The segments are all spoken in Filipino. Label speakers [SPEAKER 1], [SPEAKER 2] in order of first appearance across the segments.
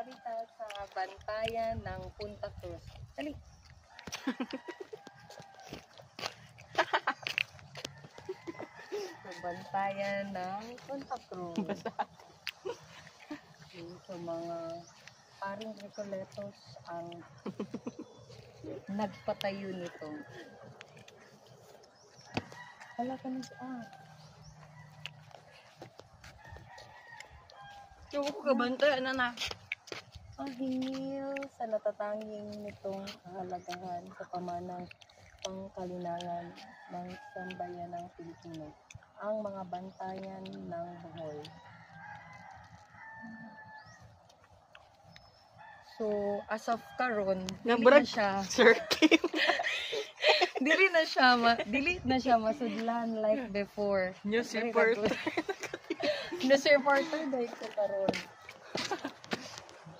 [SPEAKER 1] Ari ta sa bantayan ng Punta Cruz. Dali. Sa bantayan ng Punta Cruz. So, mga paring Recoletos ang nagpatayo nito. Hala ka na siya.
[SPEAKER 2] Yung ko kabantay na.
[SPEAKER 1] Ang hingil sa natatanging nitong kahalagahan sa pamanang pangkalinangan ng sambayan ng Pilipino, ang mga bantayan ng Bohol. So, as of karon, dili na siya
[SPEAKER 2] Sir Kim.
[SPEAKER 1] dili na siya masudlan like before.
[SPEAKER 2] News reporter.
[SPEAKER 1] News reporter dahil ko karon.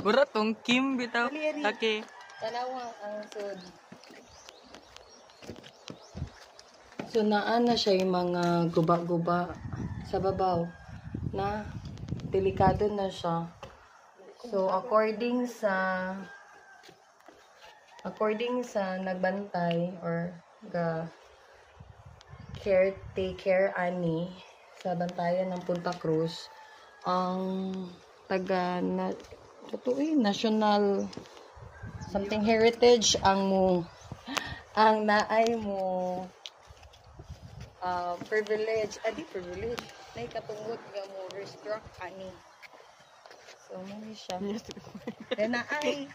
[SPEAKER 2] Bura tong Kim bitaw.
[SPEAKER 1] Ali.
[SPEAKER 2] Okay.
[SPEAKER 1] Tanawa ang sud. So naa na siya yung mga guba-guba sa babaw na delikado na siya. So according sa nagbantay or caretaker ani sa bantayan ng Punta Cruz, ang taga na national something heritage ang naay mo privilege na ikatungod nga mo restruct ani. So mali siya. Then naay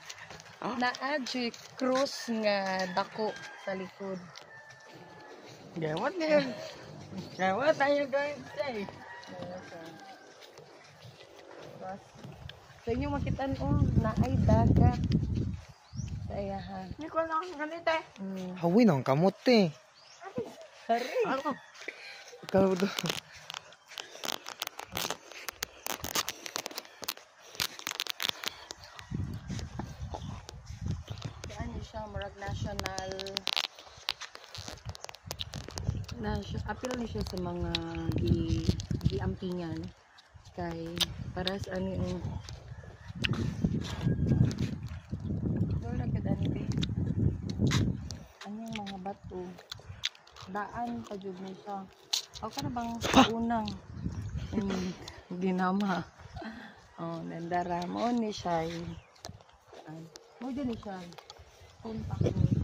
[SPEAKER 1] cross nga dako sa likod.
[SPEAKER 2] Gawat na yun. Gawat tayo guys.
[SPEAKER 1] So inyo makitaan naay dagat sa ayahan.
[SPEAKER 2] Hindi ko lang ganito eh.
[SPEAKER 3] Hawin ang kamote.
[SPEAKER 1] Hari.
[SPEAKER 2] Ako.
[SPEAKER 3] Ikaw do.
[SPEAKER 1] Ano siya, murag national appeal ni siya sa mga giampingan kay para sa ano yung wala ka dani ano yung mga bato daan pa jud ni siya ako ka na bang unang ginama nandara mo ni siya mo din ni siya Punta Cruz.